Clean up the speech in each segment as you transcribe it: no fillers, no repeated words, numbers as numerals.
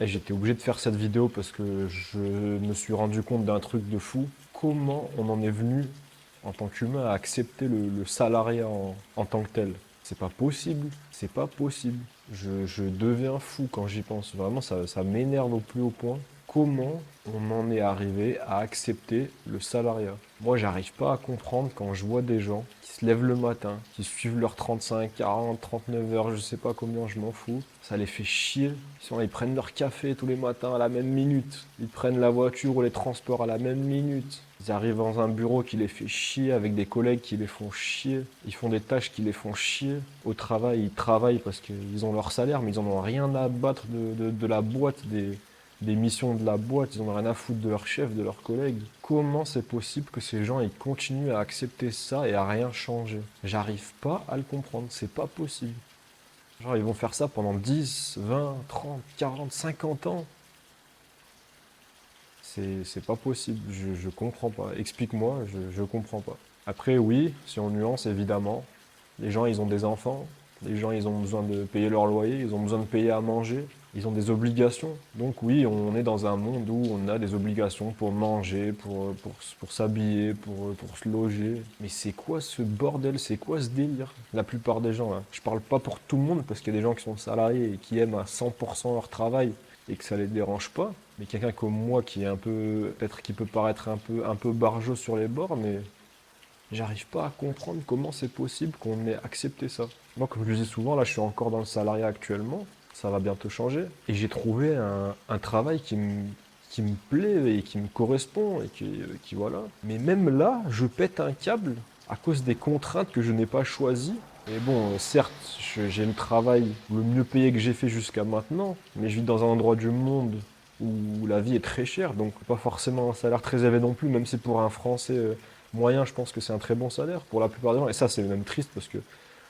Et j'étais obligé de faire cette vidéo parce que je me suis rendu compte d'un truc de fou. Comment on en est venu, en tant qu'humain, à accepter le salariat en tant que tel? C'est pas possible, c'est pas possible. Je deviens fou quand j'y pense. Vraiment, ça m'énerve au plus haut point. Comment on en est arrivé à accepter le salariat? Moi, j'arrive pas à comprendre quand je vois des gens qui se lèvent le matin, qui suivent leurs 35, 40, 39 heures, je sais pas combien, je m'en fous. Ça les fait chier. Ils prennent leur café tous les matins à la même minute. Ils prennent la voiture ou les transports à la même minute. Ils arrivent dans un bureau qui les fait chier, avec des collègues qui les font chier. Ils font des tâches qui les font chier. Au travail, ils travaillent parce qu'ils ont leur salaire, mais ils en ont rien à battre de la boîte, des missions de la boîte, ils en ont rien à foutre de leur chef, de leurs collègues. Comment c'est possible que ces gens ils continuent à accepter ça et à rien changer? J'arrive pas à le comprendre, c'est pas possible. Genre ils vont faire ça pendant 10, 20, 30, 40, 50 ans. C'est pas possible, je comprends pas. Explique-moi, je comprends pas. Après oui, si on nuance évidemment, les gens ils ont des enfants, les gens ils ont besoin de payer leur loyer, ils ont besoin de payer à manger, ils ont des obligations. Donc oui, on est dans un monde où on a des obligations pour manger, pour s'habiller, pour se loger. Mais c'est quoi ce bordel? C'est quoi ce délire? La plupart des gens, hein. Je parle pas pour tout le monde parce qu'il y a des gens qui sont salariés et qui aiment à 100% leur travail et que ça les dérange pas. Mais quelqu'un comme moi qui est un peu, peut-être qui peut paraître un peu barjot sur les bords, mais j'arrive pas à comprendre comment c'est possible qu'on ait accepté ça. Moi, comme je le dis souvent, là, je suis encore dans le salariat actuellement. Ça va bientôt changer. Et j'ai trouvé un travail qui me plaît et qui me correspond et qui voilà. Mais même là, je pète un câble à cause des contraintes que je n'ai pas choisies. Et bon, certes, j'ai le travail le mieux payé que j'ai fait jusqu'à maintenant, mais je vis dans un endroit du monde où la vie est très chère, donc pas forcément un salaire très élevé non plus, même si pour un Français moyen, je pense que c'est un très bon salaire pour la plupart des gens. Et ça, c'est même triste parce que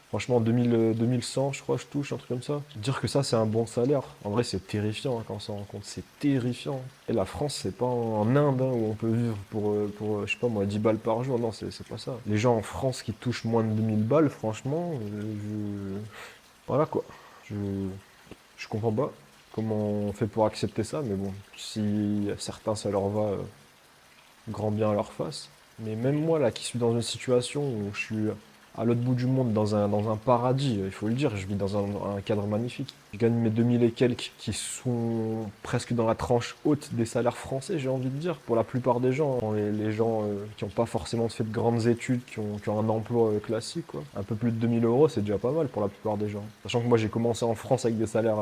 franchement, 2100, je crois, je touche, un truc comme ça. Dire que ça, c'est un bon salaire, en vrai, c'est terrifiant hein, quand on s'en rend compte. C'est terrifiant. Et la France, c'est pas en Inde hein, où on peut vivre je sais pas moi, 10 balles par jour. Non, c'est pas ça. Les gens en France qui touchent moins de 2000 balles, franchement, voilà quoi. Je, je comprends pas comment on fait pour accepter ça, mais bon, si à certains ça leur va, grand bien à leur face. Mais même moi, là, qui suis dans une situation où je suis à l'autre bout du monde, dans un paradis, il faut le dire, je vis dans un cadre magnifique. Je gagne mes 2000 et quelques qui sont presque dans la tranche haute des salaires français, j'ai envie de dire, pour la plupart des gens. Hein. Les gens qui n'ont pas forcément fait de grandes études, qui ont un emploi classique, quoi. Un peu plus de 2000 euros, c'est déjà pas mal pour la plupart des gens. Sachant que moi, j'ai commencé en France avec des salaires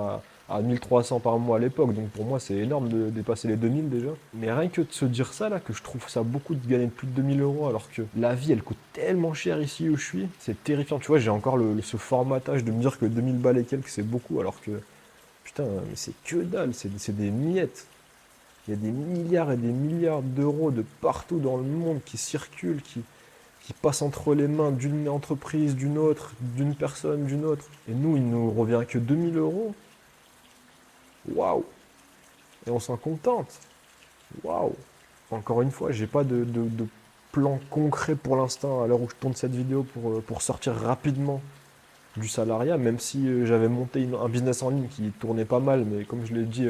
à 1300 par mois à l'époque. Donc pour moi, c'est énorme de dépasser les 2000 déjà. Mais rien que de se dire ça, là, que je trouve ça beaucoup de gagner plus de 2000 euros, alors que la vie, elle coûte tellement cher ici où je suis, c'est terrifiant. Tu vois, j'ai encore ce formatage de me dire que 2000 balles et quelques, c'est beaucoup, alors que, putain, mais c'est que dalle, c'est des miettes. Il y a des milliards et des milliards d'euros de partout dans le monde qui circulent, qui passent entre les mains d'une entreprise, d'une autre, d'une personne, d'une autre. Et nous, il nous revient que 2000 euros. Waouh! Et on s'en contente. Waouh! Encore une fois, j'ai pas de plan concret pour l'instant à l'heure où je tourne cette vidéo pour sortir rapidement du salariat, même si j'avais monté un business en ligne qui tournait pas mal, mais comme je l'ai dit,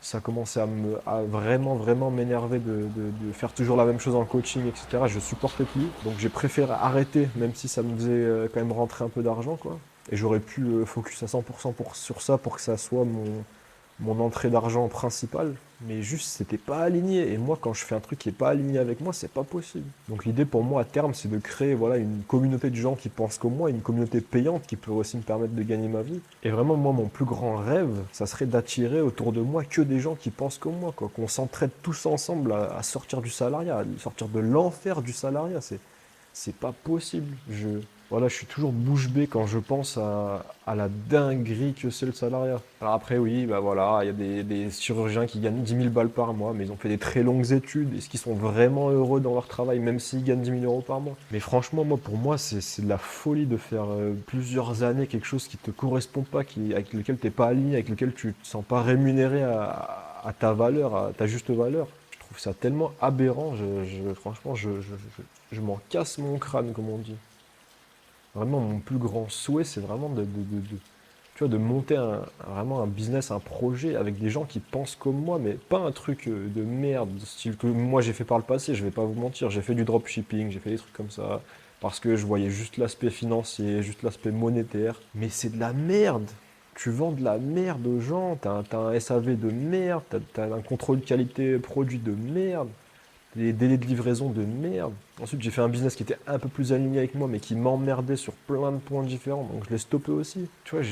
ça commençait à vraiment, vraiment m'énerver de faire toujours la même chose en coaching, etc. Je supportais plus, donc j'ai préféré arrêter, même si ça me faisait quand même rentrer un peu d'argent, quoi. Et j'aurais pu focus à 100% sur ça pour que ça soit mon entrée d'argent principale, mais juste c'était pas aligné. Et moi, quand je fais un truc qui est pas aligné avec moi, c'est pas possible. Donc l'idée pour moi à terme, c'est de créer voilà une communauté de gens qui pensent comme moi, une communauté payante qui peut aussi me permettre de gagner ma vie. Et vraiment moi, mon plus grand rêve, ça serait d'attirer autour de moi que des gens qui pensent comme moi, quoi. Qu'on s'entraide tous ensemble à sortir du salariat, à sortir de l'enfer du salariat. C'est pas possible. Voilà, je suis toujours bouche bée quand je pense à la dinguerie que c'est le salariat. Alors après, oui, bah voilà, il y a des chirurgiens qui gagnent 10 000 balles par mois, mais ils ont fait des très longues études. Est-ce qu'ils sont vraiment heureux dans leur travail, même s'ils gagnent 10 000 euros par mois? Mais franchement, moi, pour moi, c'est de la folie de faire plusieurs années quelque chose qui te correspond pas, avec lequel t'es pas aligné, avec lequel tu te sens pas rémunéré à ta valeur, à ta juste valeur. Je trouve ça tellement aberrant, franchement, je m'en casse mon crâne, comme on dit. Vraiment, mon plus grand souhait, c'est vraiment tu Tu vois, de monter vraiment un business, un projet avec des gens qui pensent comme moi, mais pas un truc de merde, style que moi j'ai fait par le passé, je vais pas vous mentir, j'ai fait du dropshipping, j'ai fait des trucs comme ça, parce que je voyais juste l'aspect financier, juste l'aspect monétaire, mais c'est de la merde. Tu vends de la merde aux gens, t'as un SAV de merde, t'as un contrôle qualité produit de merde, des délais de livraison de merde. Ensuite, j'ai fait un business qui était un peu plus aligné avec moi, mais qui m'emmerdait sur plein de points différents, donc je l'ai stoppé aussi. Tu vois,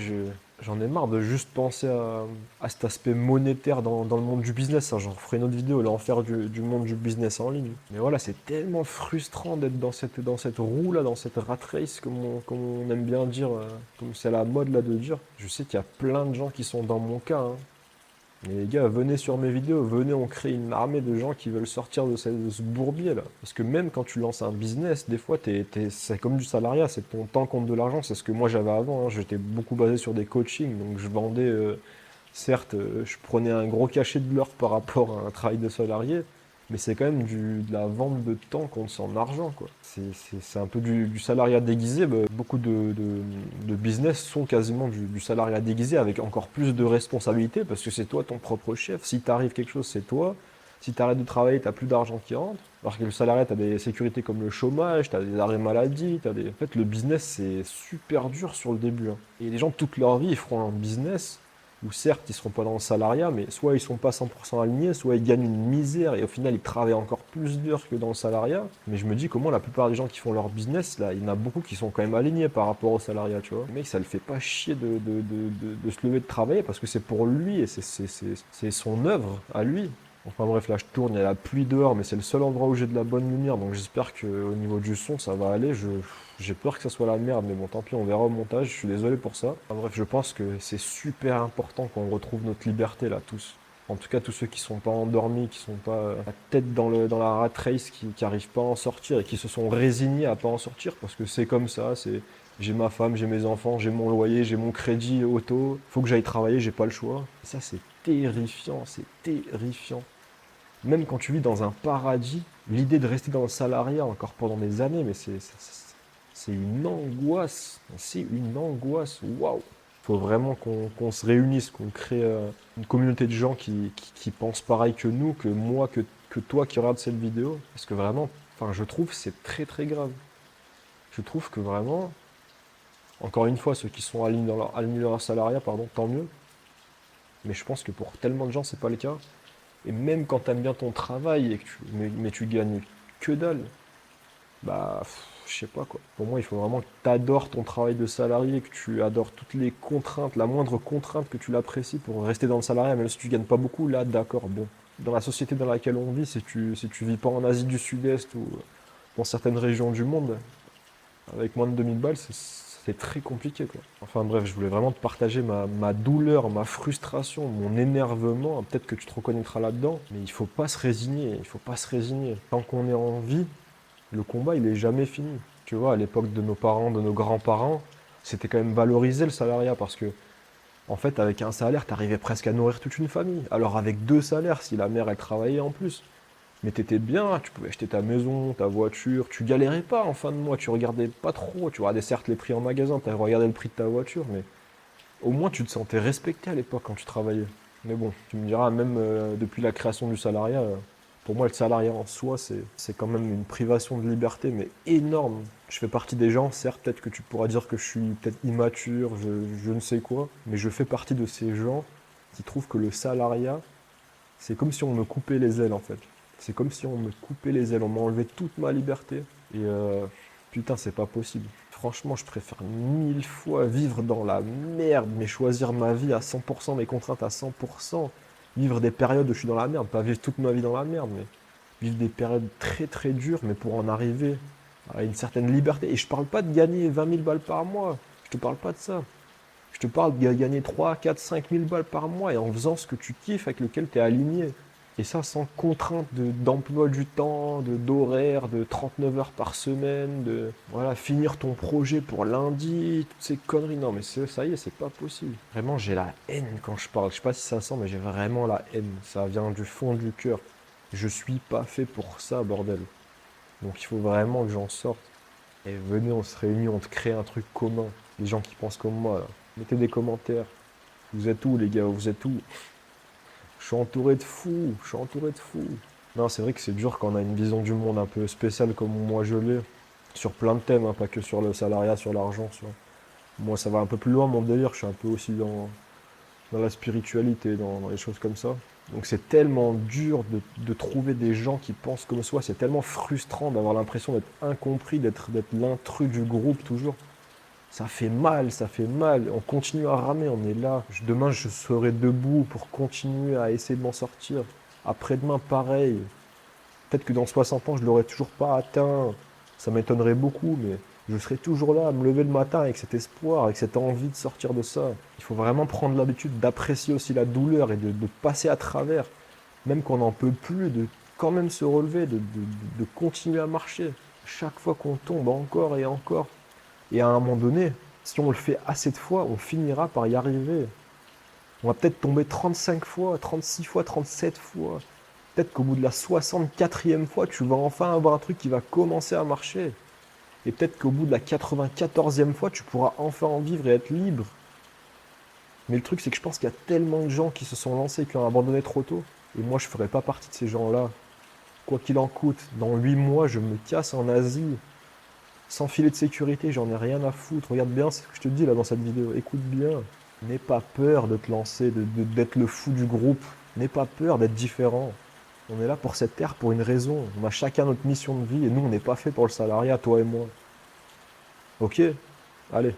j'en ai marre de juste penser à cet aspect monétaire dans le monde du business. Hein. J'en ferai une autre vidéo, l'enfer du monde du business en ligne. Mais voilà, c'est tellement frustrant d'être dans cette roue-là, dans cette rat race, comme on aime bien dire, comme c'est la mode là de dire. Je sais qu'il y a plein de gens qui sont dans mon cas, hein. Mais les gars, venez sur mes vidéos, venez, on crée une armée de gens qui veulent sortir de ce bourbier là. Parce que même quand tu lances un business, des fois, c'est comme du salariat, c'est ton temps contre de l'argent. C'est ce que moi j'avais avant. Hein. J'étais beaucoup basé sur des coachings, donc je vendais, certes, je prenais un gros cachet de l'heure par rapport à un travail de salarié, mais c'est quand même de la vente de temps contre son argent, quoi. C'est un peu du salariat déguisé. Bah, beaucoup de business sont quasiment du salariat déguisé avec encore plus de responsabilités parce que c'est toi ton propre chef. Si t'arrive quelque chose, c'est toi. Si t'arrêtes de travailler, t'as plus d'argent qui rentre. Alors que le salariat, t'as des sécurités comme le chômage, t'as des arrêts maladie, t'as des... En fait, le business, c'est super dur sur le début. Hein. Et les gens, toute leur vie, ils feront un business où certes, ils seront pas dans le salariat, mais soit ils sont pas 100% alignés, soit ils gagnent une misère et au final, ils travaillent encore plus d'heures que dans le salariat. Mais je me dis comment la plupart des gens qui font leur business, là, il y en a beaucoup qui sont quand même alignés par rapport au salariat, tu vois. Le mec, ça le fait pas chier de se lever de travailler parce que c'est pour lui et c'est son œuvre à lui. Enfin bref, là je tourne, il y a la pluie dehors, mais c'est le seul endroit où j'ai de la bonne lumière, donc j'espère qu'au niveau du son ça va aller. J'ai peur que ça soit la merde, mais bon tant pis, on verra au montage, je suis désolé pour ça. Enfin bref, je pense que c'est super important qu'on retrouve notre liberté là, tous. En tout cas, tous ceux qui sont pas endormis, qui sont pas la tête dans la rat race, qui arrivent pas à en sortir et qui se sont résignés à pas en sortir, parce que c'est comme ça, c'est... J'ai ma femme, j'ai mes enfants, j'ai mon loyer, j'ai mon crédit auto, faut que j'aille travailler, j'ai pas le choix. Et ça c'est terrifiant, c'est terrifiant. Même quand tu vis dans un paradis, l'idée de rester dans le salariat encore pendant des années, mais c'est une angoisse. C'est une angoisse. Waouh! Il faut vraiment qu'on se réunisse, qu'on crée une communauté de gens qui pensent pareil que nous, que moi, que toi qui regardes cette vidéo. Parce que vraiment, enfin, je trouve que c'est très très grave. Je trouve que vraiment, encore une fois, ceux qui sont alignés dans leur salariat, pardon, tant mieux. Mais je pense que pour tellement de gens, c'est pas le cas. Et même quand tu aimes bien ton travail, mais tu gagnes que dalle, bah, je sais pas quoi. Pour moi, il faut vraiment que tu adores ton travail de salarié, que tu adores toutes les contraintes, la moindre contrainte que tu l'apprécies pour rester dans le salariat, même si tu gagnes pas beaucoup, là, d'accord, bon. Dans la société dans laquelle on vit, si tu vis pas en Asie du Sud-Est ou dans certaines régions du monde, avec moins de 2000 balles, c'est très compliqué, quoi. Enfin bref, je voulais vraiment te partager ma douleur, ma frustration, mon énervement. Peut-être que tu te reconnaîtras là-dedans, mais il faut pas se résigner, il faut pas se résigner. Tant qu'on est en vie, le combat, il est jamais fini. Tu vois, à l'époque de nos parents, de nos grands-parents, c'était quand même valorisé le salariat parce que, en fait, avec un salaire, t'arrivais presque à nourrir toute une famille. Alors avec deux salaires, si la mère, elle travaillait en plus. Mais t'étais bien, tu pouvais acheter ta maison, ta voiture, tu galérais pas en fin de mois, tu regardais pas trop, tu regardais certes les prix en magasin, tu regardé le prix de ta voiture, mais au moins tu te sentais respecté à l'époque quand tu travaillais. Mais bon, tu me diras, même depuis la création du salariat, pour moi le salariat en soi, c'est quand même une privation de liberté, mais énorme. Je fais partie des gens, certes, peut-être que tu pourras dire que je suis peut-être immature, je ne sais quoi, mais je fais partie de ces gens qui trouvent que le salariat, c'est comme si on me coupait les ailes en fait. C'est comme si on me coupait les ailes, on m'a enlevé toute ma liberté. Et putain, c'est pas possible. Franchement, je préfère mille fois vivre dans la merde, mais choisir ma vie à 100%, mes contraintes à 100%. Vivre des périodes où je suis dans la merde, pas vivre toute ma vie dans la merde, mais vivre des périodes très très dures, mais pour en arriver à une certaine liberté. Et je parle pas de gagner 20 000 balles par mois, je te parle pas de ça. Je te parle de gagner 3, 4, 5 000 balles par mois et en faisant ce que tu kiffes, avec lequel tu es aligné. Et ça sans contrainte d'emploi du temps, d'horaire, de 39 heures par semaine, de voilà, finir ton projet pour lundi, toutes ces conneries. Non mais ça y est, c'est pas possible. Vraiment, j'ai la haine quand je parle. Je sais pas si ça sent, mais j'ai vraiment la haine. Ça vient du fond du cœur. Je suis pas fait pour ça, bordel. Donc il faut vraiment que j'en sorte. Et venez, on se réunit, on te crée un truc commun. Les gens qui pensent comme moi, là. Mettez des commentaires. Vous êtes où, les gars? Vous êtes où? Je suis entouré de fous. Je suis entouré de fous. Non, c'est vrai que c'est dur quand on a une vision du monde un peu spéciale comme moi je l'ai. Sur plein de thèmes, hein, pas que sur le salariat, sur l'argent. Moi, ça va un peu plus loin, mon délire. Je suis un peu aussi dans la spiritualité, dans les choses comme ça. Donc c'est tellement dur de trouver des gens qui pensent comme soi. C'est tellement frustrant d'avoir l'impression d'être incompris, d'être l'intrus du groupe toujours. Ça fait mal, ça fait mal. On continue à ramer, on est là. Demain, je serai debout pour continuer à essayer de m'en sortir. Après-demain, pareil. Peut-être que dans 60 ans, je ne l'aurai toujours pas atteint. Ça m'étonnerait beaucoup, mais je serai toujours là à me lever le matin avec cet espoir, avec cette envie de sortir de ça. Il faut vraiment prendre l'habitude d'apprécier aussi la douleur et de passer à travers. Même qu'on n'en peut plus, de quand même se relever, de continuer à marcher. Chaque fois qu'on tombe encore et encore. Et à un moment donné, si on le fait assez de fois, on finira par y arriver. On va peut-être tomber 35 fois, 36 fois, 37 fois. Peut-être qu'au bout de la 64e fois, tu vas enfin avoir un truc qui va commencer à marcher. Et peut-être qu'au bout de la 94e fois, tu pourras enfin en vivre et être libre. Mais le truc, c'est que je pense qu'il y a tellement de gens qui se sont lancés, qui ont abandonné trop tôt. Et moi, je ne ferai pas partie de ces gens-là. Quoi qu'il en coûte, dans 8 mois, je me casse en Asie. Sans filet de sécurité, j'en ai rien à foutre. Regarde bien ce que je te dis là dans cette vidéo. Écoute bien. N'aie pas peur de te lancer, d'être le fou du groupe. N'aie pas peur d'être différent. On est là pour cette terre pour une raison. On a chacun notre mission de vie et nous, on n'est pas fait pour le salariat, toi et moi. Ok? Allez.